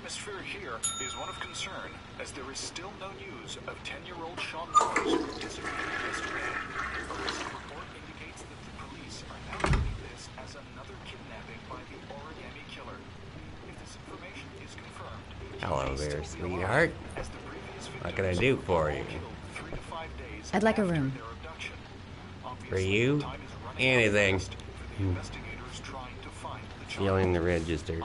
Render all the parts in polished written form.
atmosphere here is one of concern, as there is still no news of 10-year-old Sean Rose who disappeared yesterday. A recent report indicates that the police are now treating this as another kidnapping by the origami killer. If this information is confirmed, hello there, sweetheart. What can I do for you? I'd like a room. For you? Anything. Feeling the register.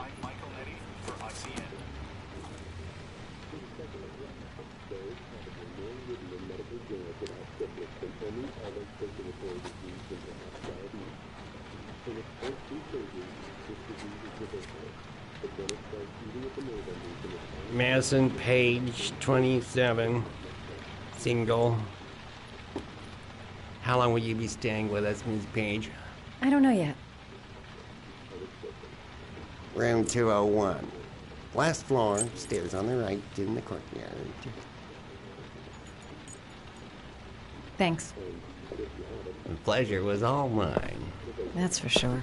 Madison Page, 27, single. How long will you be staying with us, Ms. Page? I don't know yet. Room 201. Last floor, stairs on the right, in the courtyard. Thanks. The pleasure was all mine. That's for sure.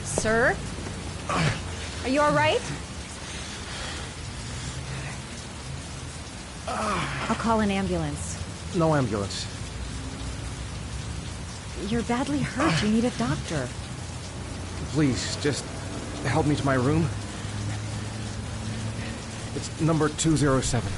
Sir? Are you all right? I'll call an ambulance. No ambulance. You're badly hurt. You need a doctor. Please, just help me to my room. It's number 207.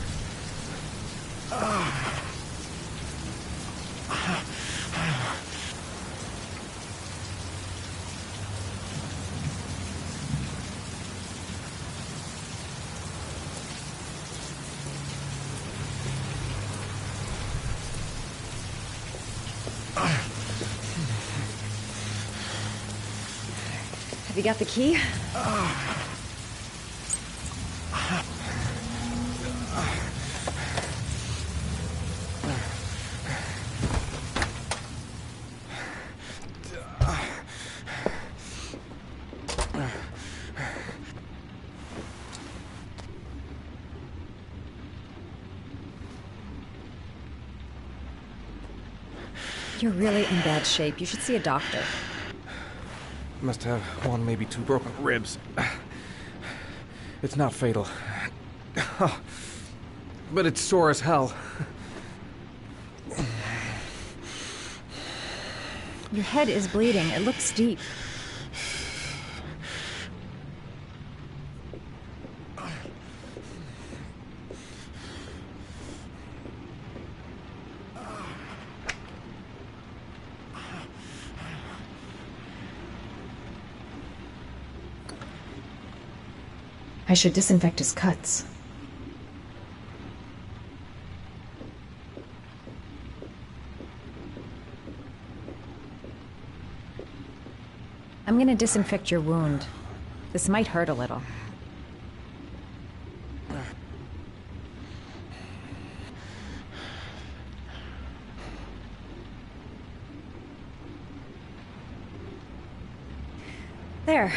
Have you got the key? You're really in bad shape. You should see a doctor. Must have one, maybe two broken ribs. It's not fatal. But it's sore as hell. Your head is bleeding. It looks deep. I should disinfect his cuts. I'm gonna disinfect your wound. This might hurt a little. There.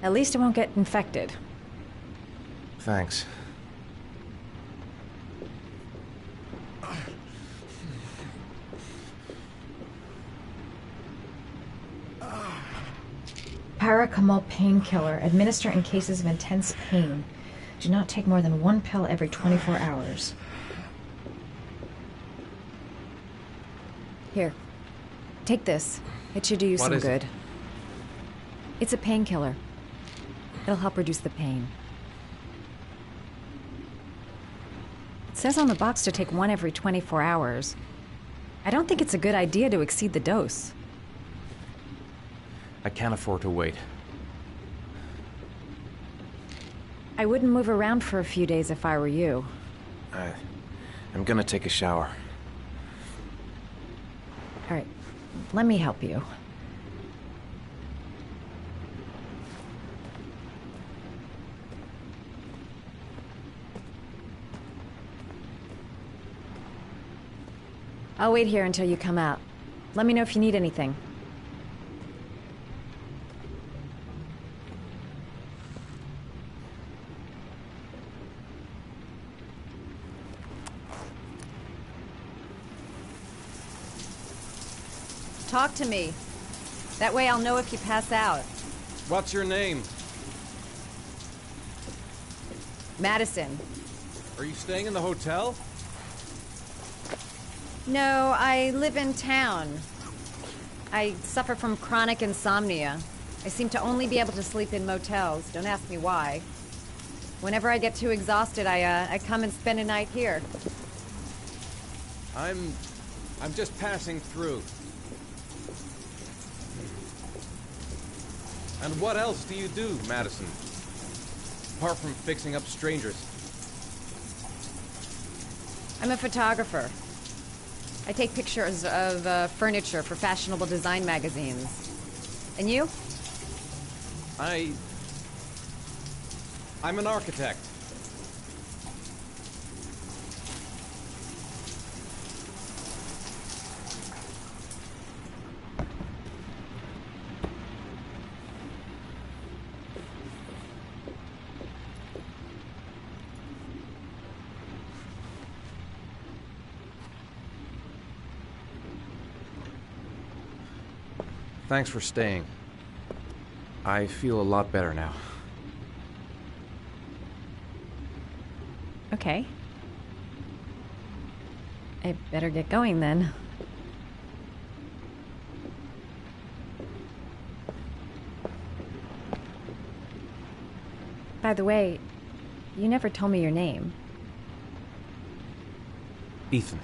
At least it won't get infected. Thanks. Paracetamol painkiller. Administer in cases of intense pain. Do not take more than one pill every 24 hours. Here. Take this. It should do you What some is it? good. It's a painkiller. It'll help reduce the pain. It says on the box to take one every 24 hours. I don't think it's a good idea to exceed the dose. I can't afford to wait. I wouldn't move around for a few days if I were you. I'm gonna take a shower. All right, let me help you. I'll wait here until you come out. Let me know if you need anything. Talk to me. That way I'll know if you pass out. What's your name? Madison. Are you staying in the hotel? No, I live in town. I suffer from chronic insomnia. I seem to only be able to sleep in motels. Don't ask me why. Whenever I get too exhausted, I come and spend a night here. I'm just passing through. And what else do you do, Madison? Apart from fixing up strangers. I'm a photographer. I take pictures of furniture for fashionable design magazines. And you? I'm an architect. Thanks for staying. I feel a lot better now. Okay. I better get going then. By the way, you never told me your name. Ethan.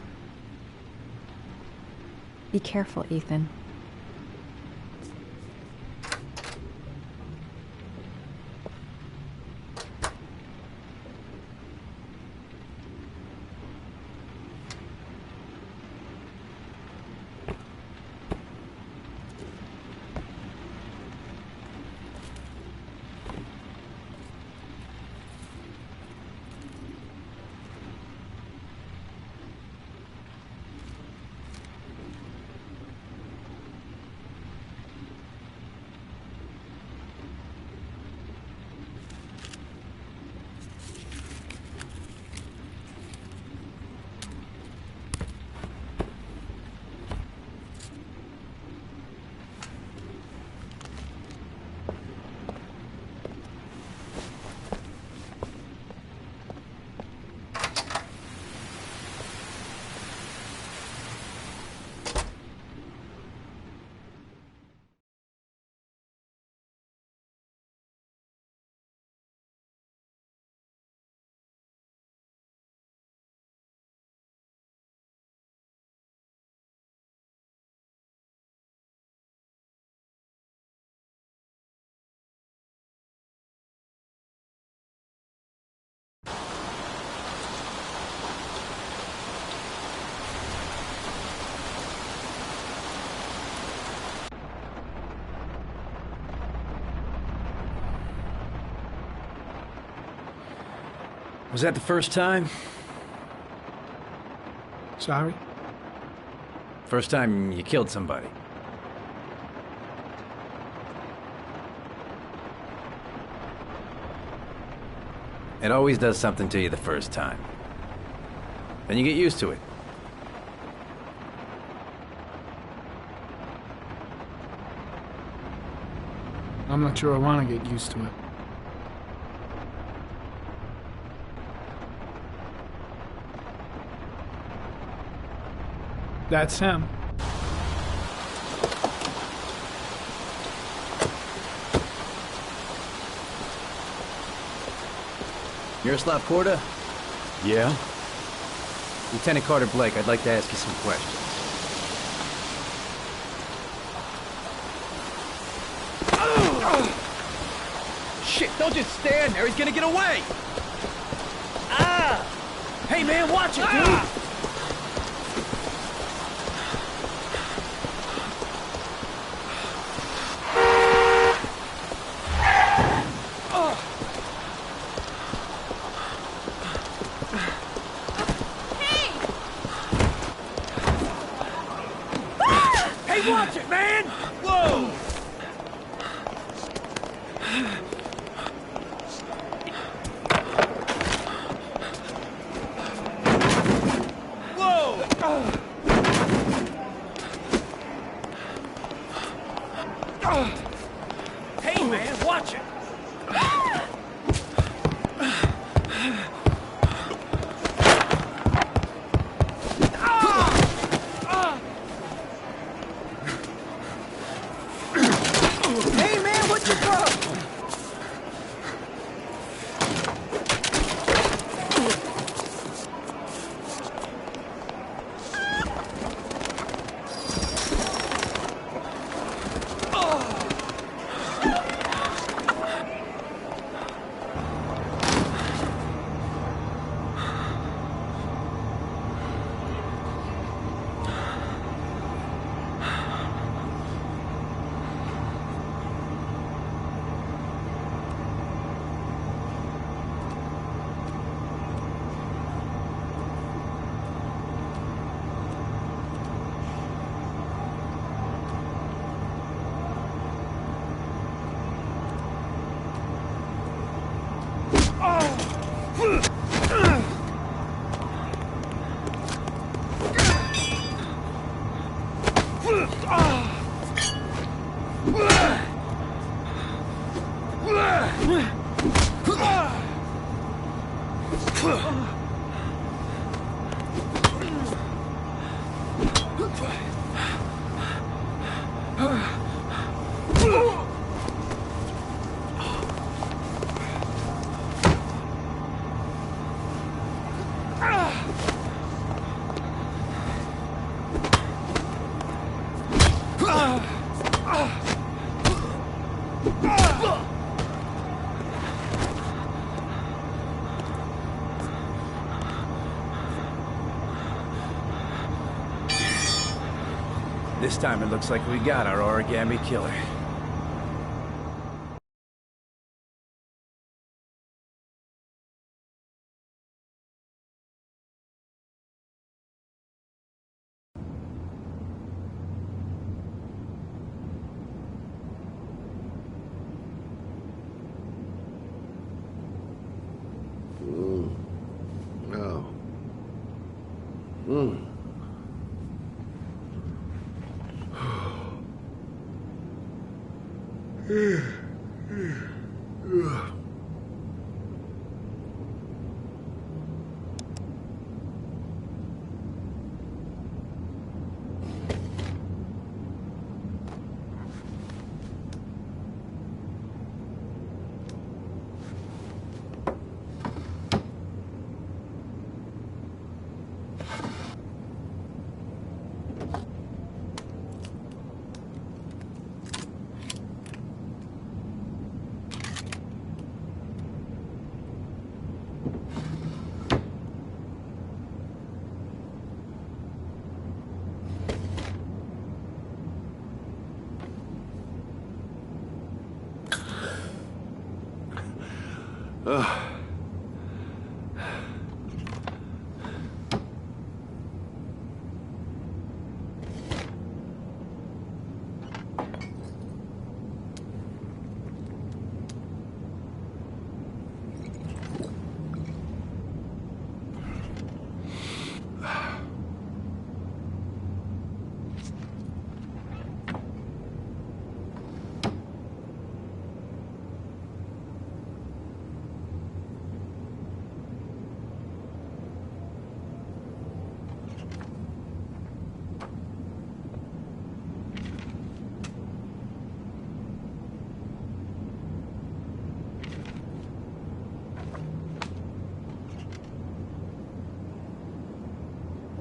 Be careful, Ethan. Was that the first time? Sorry? First time you killed somebody? It always does something to you the first time. Then you get used to it. I'm not sure I want to get used to it. That's him. Miroslav Korda? Yeah? Lieutenant Carter Blake, I'd like to ask you some questions. Shit, don't just stand there. He's gonna get away. Ah! Hey, man, watch it, dude! Hey, watch it, man! Whoa! Hey, man, watch it! Hey, man, what you got? This time it looks like we got our origami killer. Oh. Hmm.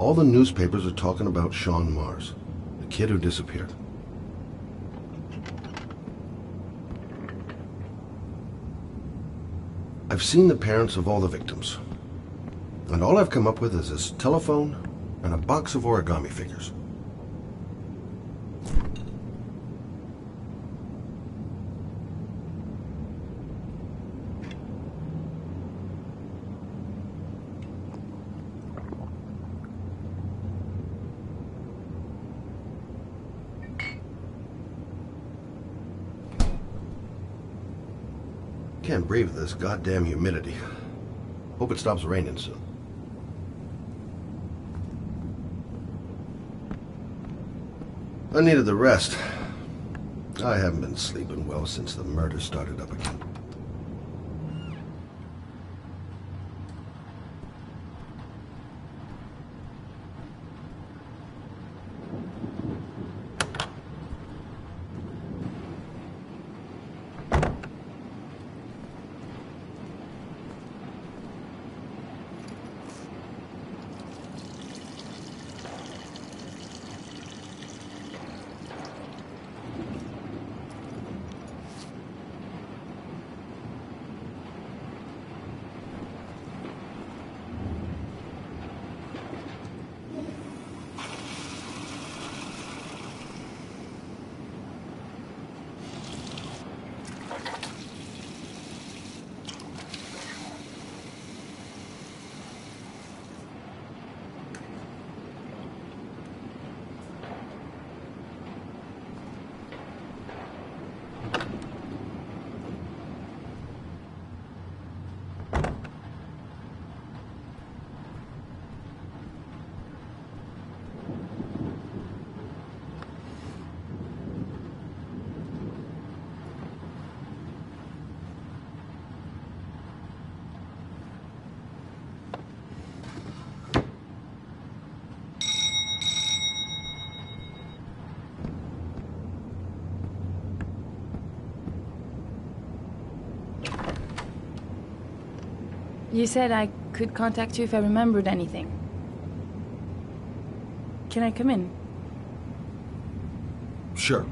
All the newspapers are talking about Sean Mars, the kid who disappeared. I've seen the parents of all the victims, and all I've come up with is this telephone and a box of origami figures. Can't breathe with this goddamn humidity. Hope it stops raining soon. I needed the rest. I haven't been sleeping well since the murder started up again. You said I could contact you if I remembered anything. Can I come in? Sure.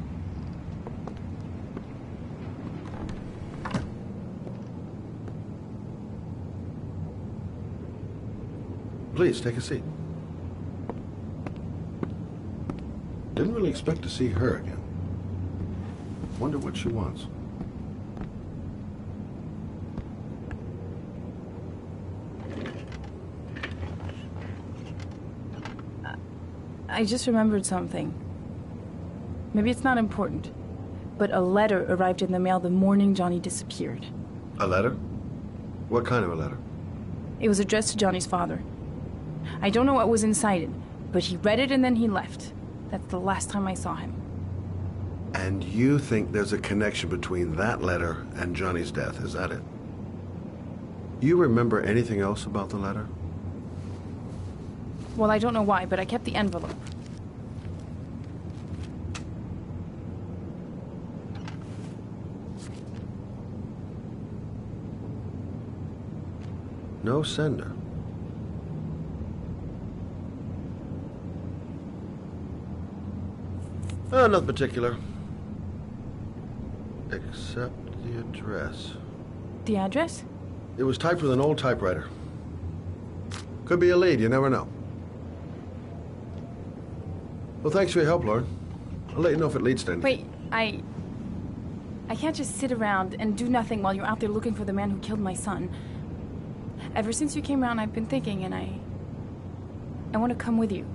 Please, take a seat. Didn't really expect to see her again. Wonder what she wants. I just remembered something. Maybe it's not important, but a letter arrived in the mail the morning Johnny disappeared. A letter? What kind of a letter? It was addressed to Johnny's father. I don't know what was inside it, but he read it and then he left. That's the last time I saw him. And you think there's a connection between that letter and Johnny's death, is that it? You remember anything else about the letter? Well, I don't know why, but I kept the envelope. No sender. Oh, nothing particular. Except the address. The address? It was typed with an old typewriter. Could be a lead, you never know. Well, thanks for your help, Lauren. I'll let you know if it leads to anything. Wait, I can't just sit around and do nothing while you're out there looking for the man who killed my son. Ever since you came around, I've been thinking, and I want to come with you.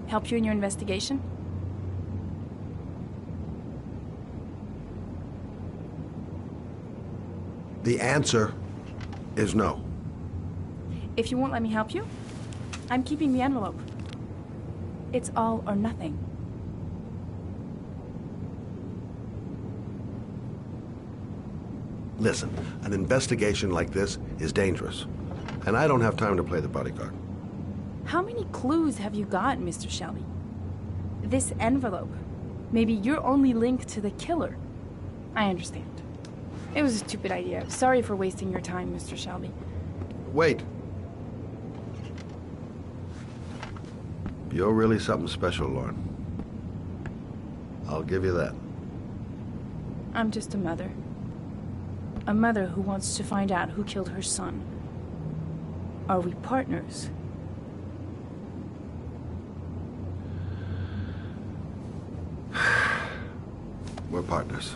Help you in your investigation? The answer is no. If you won't let me help you, I'm keeping the envelope. It's all or nothing. Listen, an investigation like this is dangerous, and I don't have time to play the bodyguard. How many clues have you got, Mr. Shelby? This envelope. Maybe your only link to the killer. I understand. It was a stupid idea. Sorry for wasting your time, Mr. Shelby. Wait. You're really something special, Lauren. I'll give you that. I'm just a mother. A mother who wants to find out who killed her son. Are we partners? We're partners.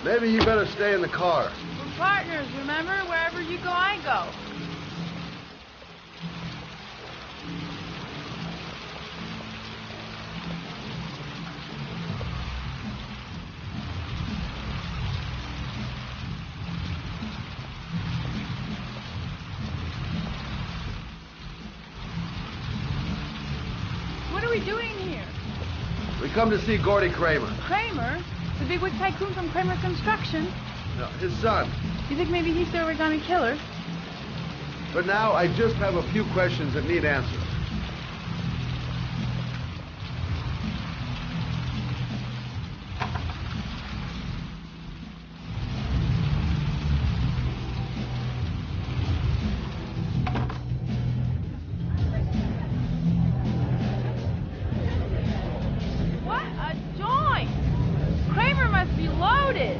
Maybe you better stay in the car. We're partners, remember? Wherever you go, I go. What are we doing here? We come to see Gordy Kramer. Kramer? The bigwig tycoon from Kramer Construction? No, his son. You think maybe he's the origami killer? For now, I just have a few questions that need answers. What a joint! Kramer must be loaded.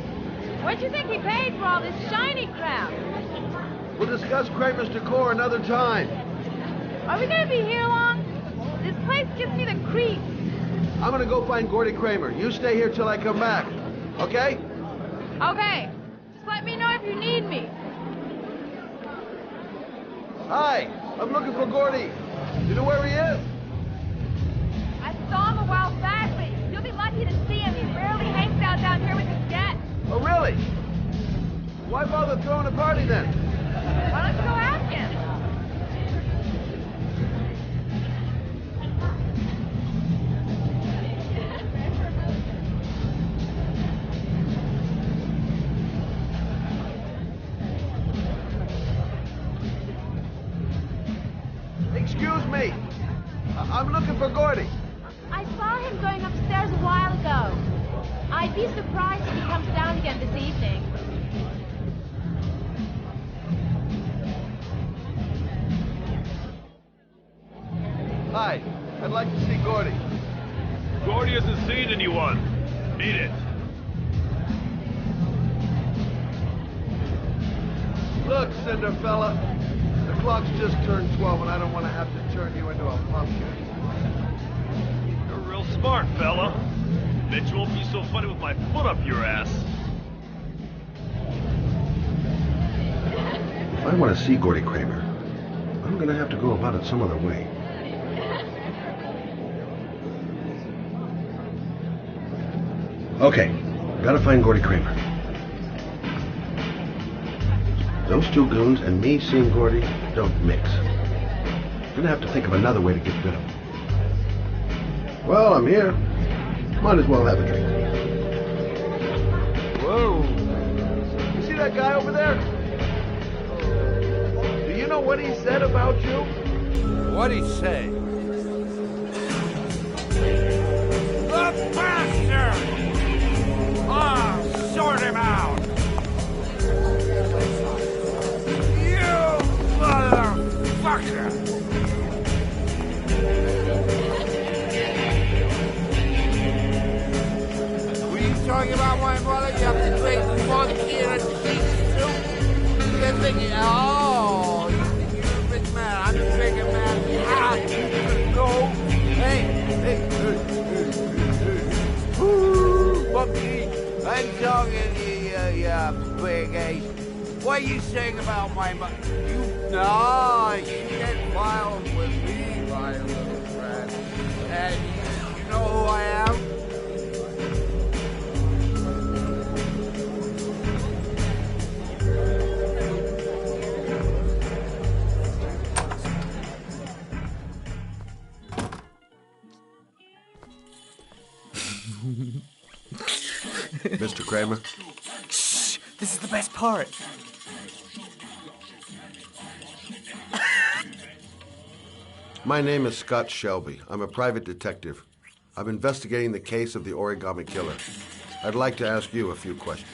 What do you think he paid for all this shiny crap? We'll discuss Kramer's decor another time. Are we gonna be here long? This place gives me the creeps. I'm gonna go find Gordy Kramer. You stay here till I come back. Okay? Okay. Just let me know if you need me. Hi, I'm looking for Gordy. You know where he is? I saw him a while back, but you'll be lucky to see him. He rarely hangs out down here with his jet. Oh, really? Why bother throwing a party then? Why don't you go ask him? Excuse me. I'm looking for Gordy. I saw him going upstairs a while ago. I'd be surprised if he comes down again this evening. Hi, I'd like to see Gordy. Gordy hasn't seen anyone. Beat it. Look, Cinderfella, the clock's just turned 12 and I don't want to have to turn you into a pumpkin. You're real smart, fella. Bet you won't be so funny with my foot up your ass. If I want to see Gordy Kramer, I'm going to have to go about it some other way. Okay, gotta find Gordy Kramer. Those two goons and me seeing Gordy don't mix. Gonna have to think of another way to get rid of him. Well, I'm here. Might as well have a drink. Whoa. You see that guy over there? Do you know what he said about you? What'd he say? The bastard! I'll sort him out! You motherfucker! Were you talking about my mother? You have to drink monkey in a cheese soup? You're thinking, oh, you think you're a big man. I'm a bigger man. Ah, no. Hey. Ooh, monkey. I'm talking to you, big ace. What are you saying about my mother? No, you get violent with me, my little friend. And you know who I am? Mr. Kramer? Shh! This is the best part. My name is Scott Shelby. I'm a private detective. I'm investigating the case of the Origami Killer. I'd like to ask you a few questions.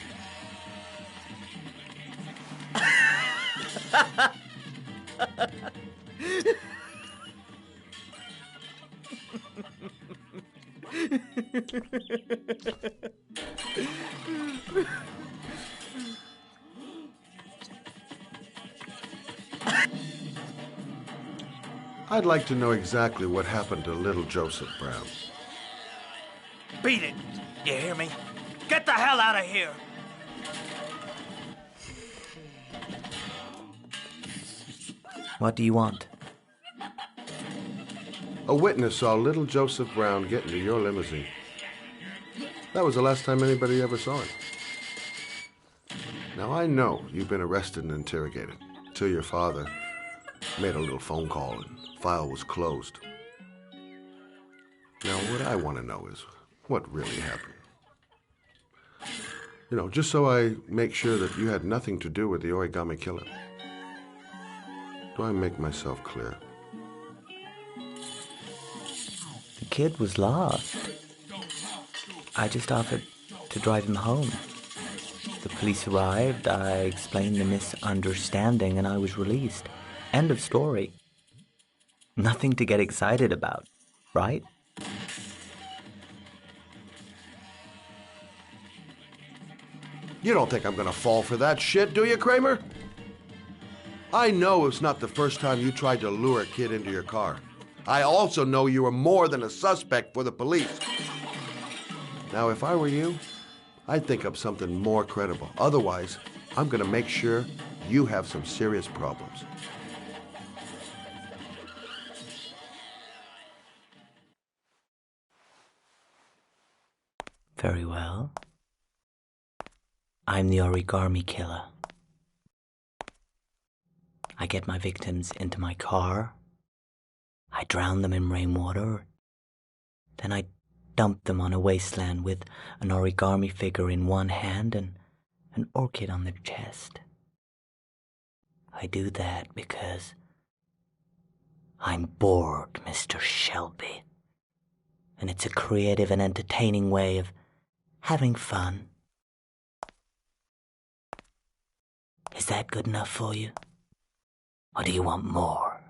I'd like to know exactly what happened to little Joseph Brown. Beat it! You hear me? Get the hell out of here! What do you want? A witness saw little Joseph Brown get into your limousine. That was the last time anybody ever saw him. Now, I know you've been arrested and interrogated till your father made a little phone call and file was closed. Now, what I want to know is what really happened. You know, just so I make sure that you had nothing to do with the Origami Killer. Do I make myself clear? The kid was lost. I just offered to drive him home. The police arrived, I explained the misunderstanding, and I was released. End of story. Nothing to get excited about, right? You don't think I'm gonna fall for that shit, do you, Kramer? I know it's not the first time you tried to lure a kid into your car. I also know you were more than a suspect for the police. Now, if I were you, I'd think up something more credible. Otherwise, I'm gonna make sure you have some serious problems. Very well. I'm the Origami Killer. I get my victims into my car. I drown them in rainwater. Then I dump them on a wasteland with an origami figure in one hand and an orchid on their chest. I do that because I'm bored, Mr. Shelby. And it's a creative and entertaining way of having fun. Is that good enough for you? Or do you want more?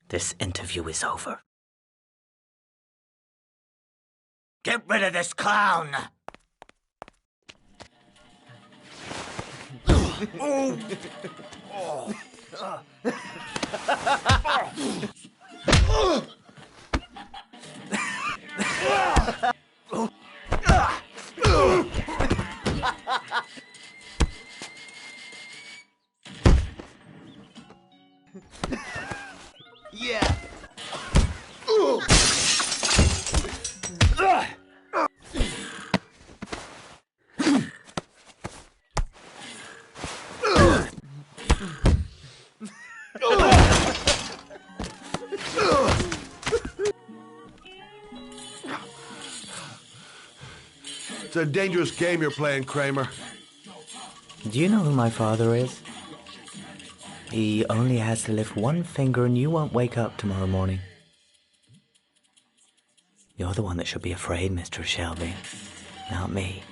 This interview is over. Get rid of this clown! Yeah! It's a dangerous game you're playing, Kramer. Do you know who my father is? He only has to lift one finger and you won't wake up tomorrow morning. You're the one that should be afraid, Mr. Shelby, not me.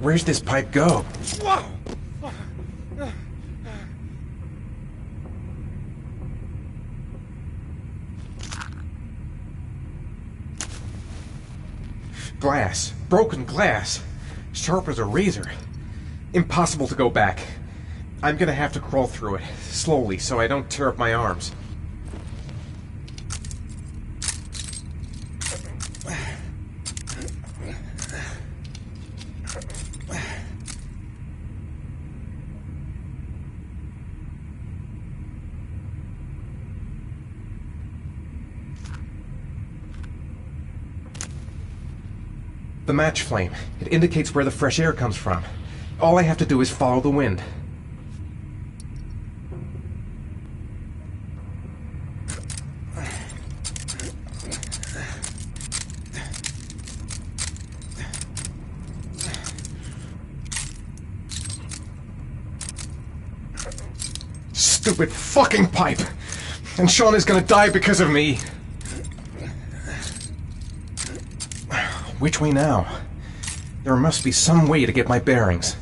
Where's this pipe go? Glass. Broken glass. Sharp as a razor. Impossible to go back. I'm gonna have to crawl through it, slowly, so I don't tear up my arms. The match flame. It indicates where the fresh air comes from. All I have to do is follow the wind. Stupid fucking pipe! And Sean is gonna die because of me! Which way now? There must be some way to get my bearings.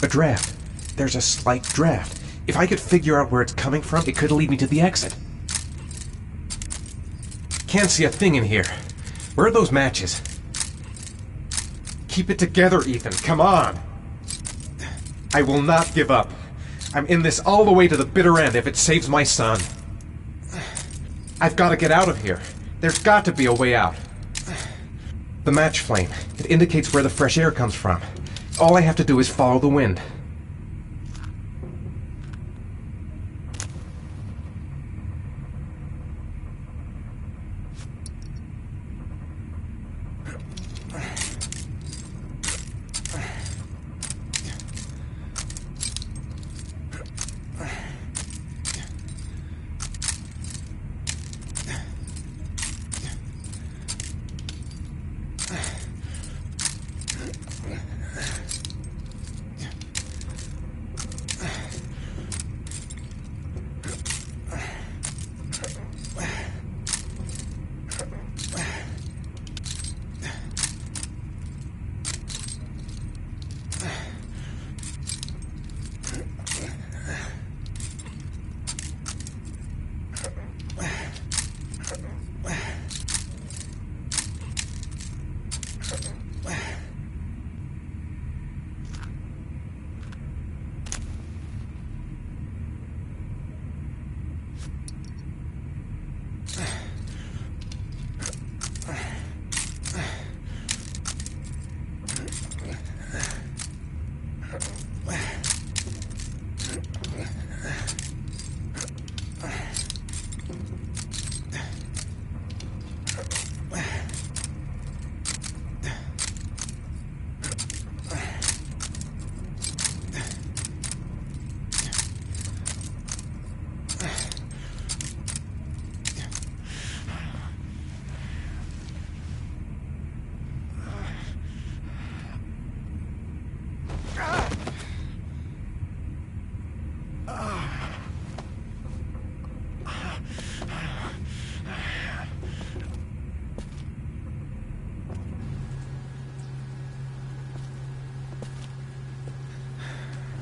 A draft. There's a slight draft. If I could figure out where it's coming from, it could lead me to the exit. Can't see a thing in here. Where are those matches? Keep it together, Ethan. Come on. I will not give up. I'm in this all the way to the bitter end if it saves my son. I've got to get out of here. There's got to be a way out. The match flame. It indicates where the fresh air comes from. All I have to do is follow the wind.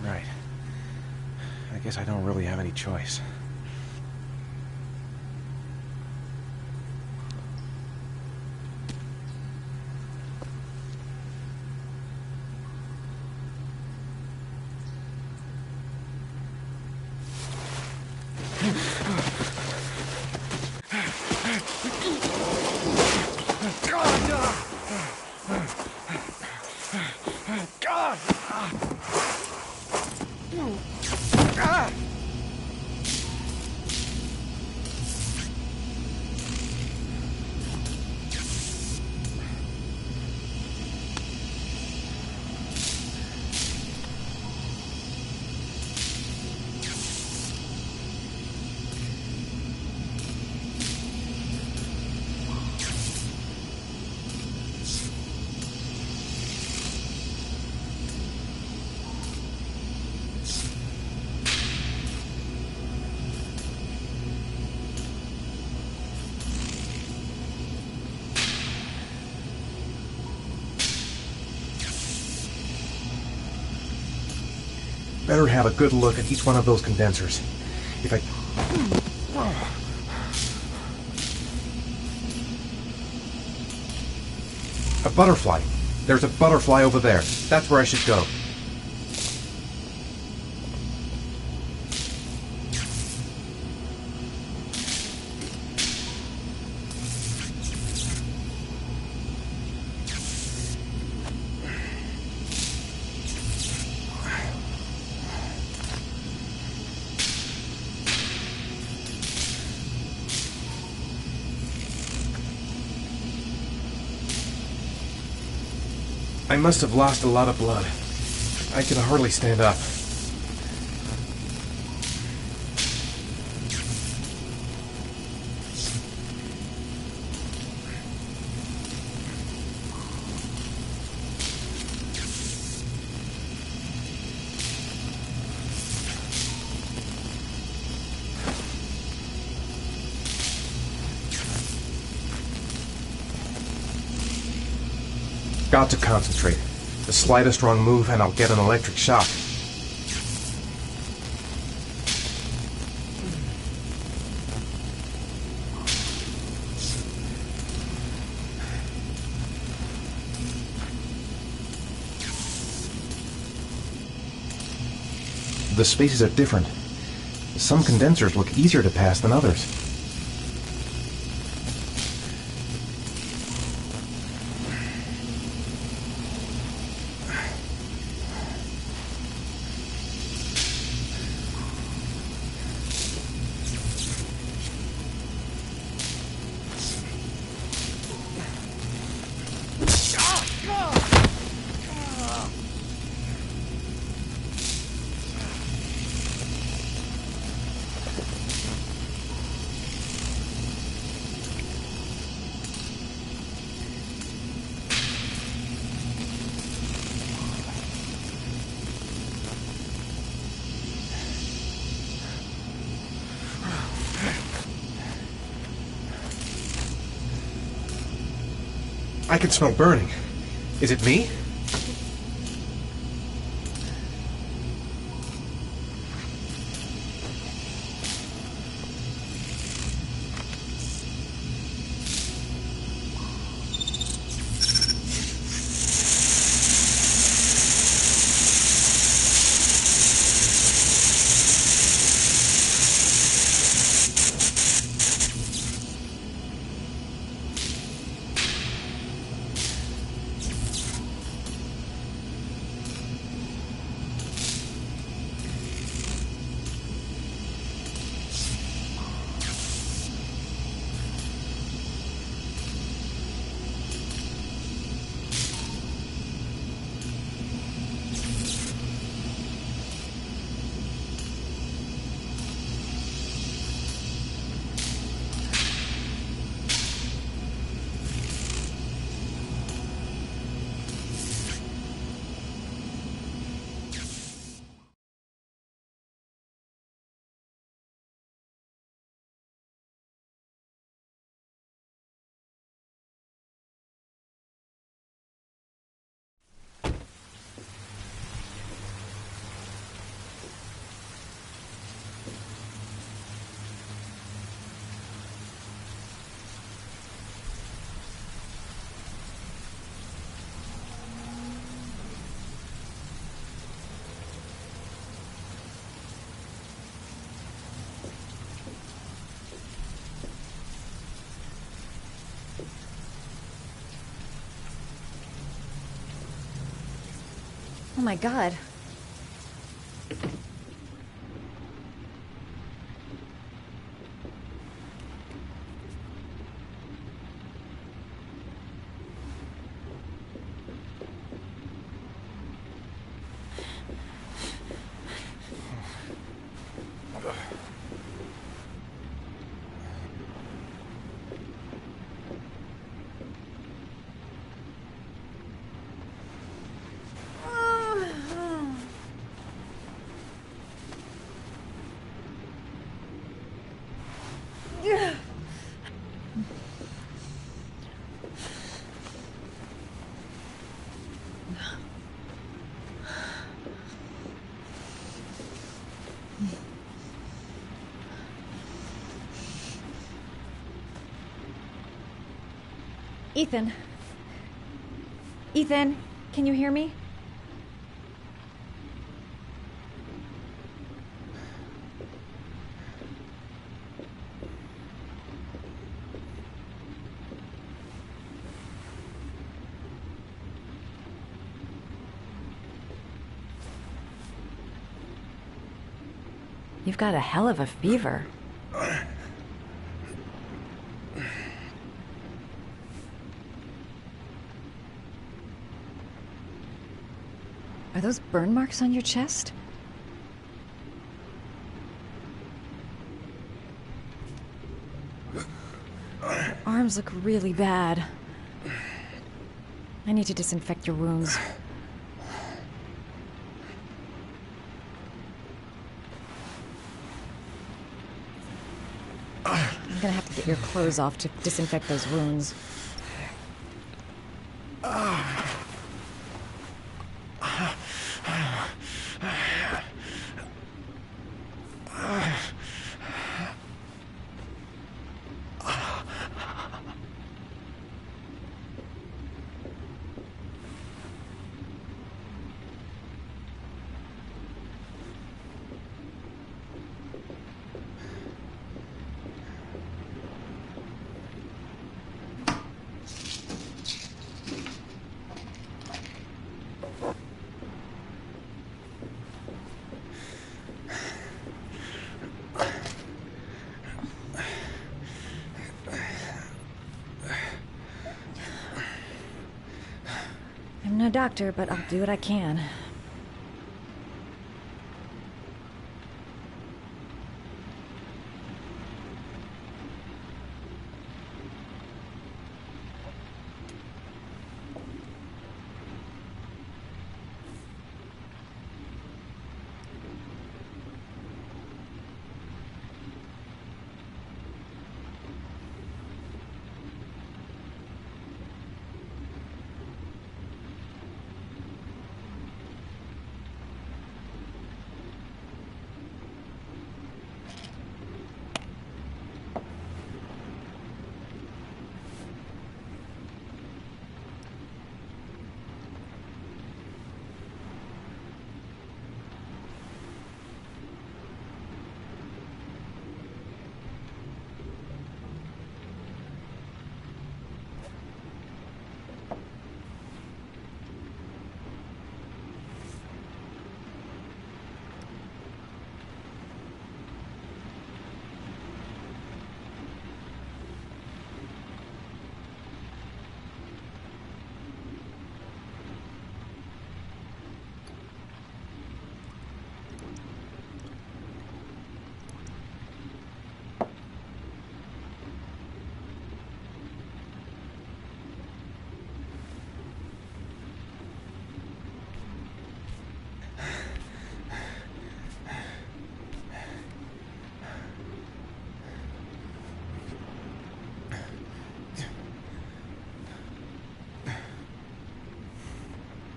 Right. I guess I don't really have any choice. Better have a good look at each one of those condensers. If I... A butterfly. There's a butterfly over there. That's where I should go. I must have lost a lot of blood. I can hardly stand up. Got to concentrate. The slightest wrong move and I'll get an electric shock. The spaces are different. Some condensers look easier to pass than others. I can smell burning. Is it me? Oh my god. Ethan. Ethan, can you hear me? You've got a hell of a fever. Are those burn marks on your chest? Your arms look really bad. I need to disinfect your wounds. I'm gonna have to get your clothes off to disinfect those wounds. I'm no doctor, but I'll do what I can.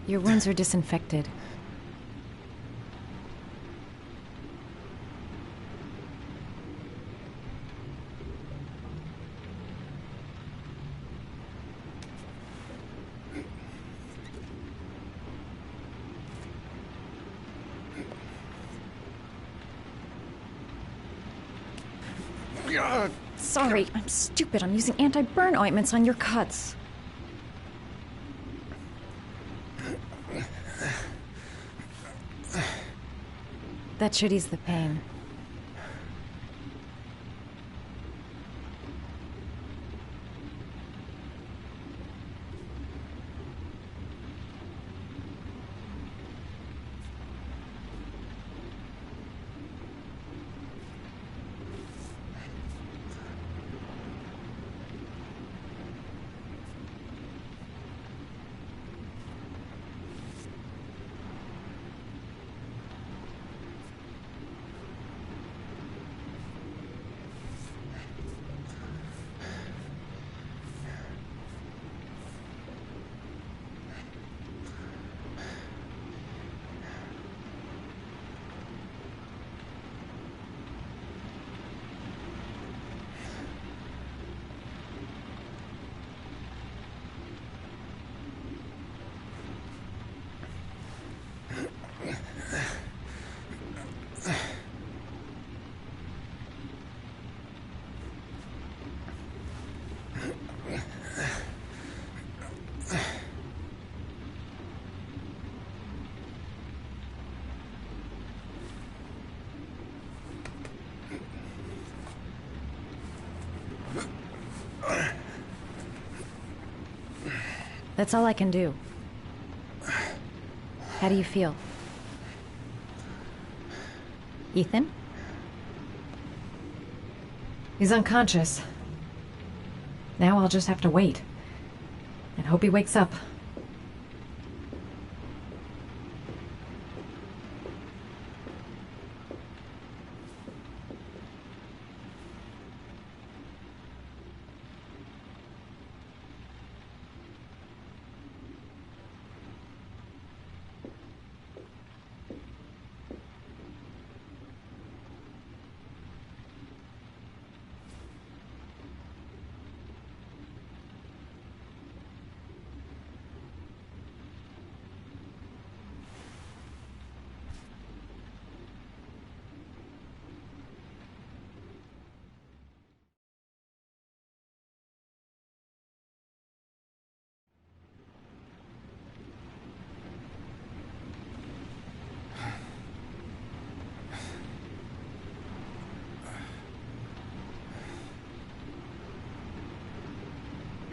Your wounds are disinfected. Sorry, I'm stupid. I'm using anti-burn ointments on your cuts. That should ease the pain. That's all I can do. How do you feel? Ethan? He's unconscious. Now I'll just have to wait. And hope he wakes up.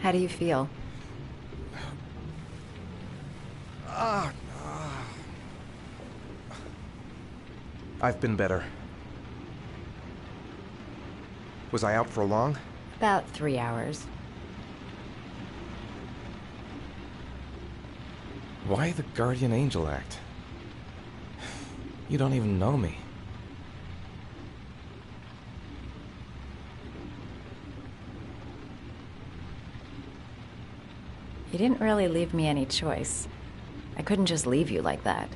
How do you feel? I've been better. Was I out for long? About 3 hours. Why the guardian angel act? You don't even know me. You didn't really leave me any choice. I couldn't just leave you like that.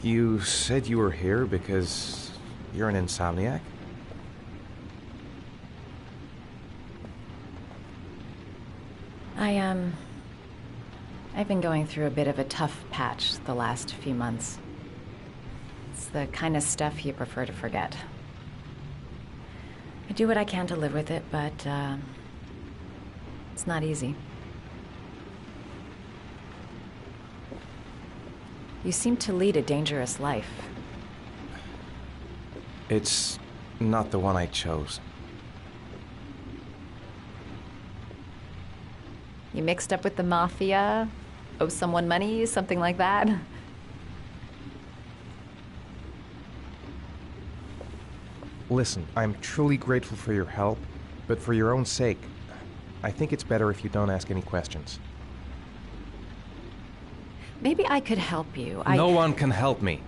You said you were here because you're an insomniac? I've been going through a bit of a tough patch the last few months. It's the kind of stuff you prefer to forget. I do what I can to live with it, but it's not easy. You seem to lead a dangerous life. It's not the one I chose. You mixed up with the mafia? Owe someone money? Something like that? Listen, I'm truly grateful for your help, but for your own sake, I think it's better if you don't ask any questions. Maybe I could help you. No one can help me.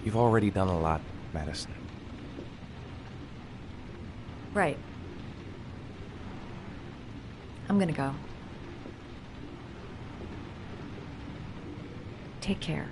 You've already done a lot, Madison. Right. I'm gonna go. Take care.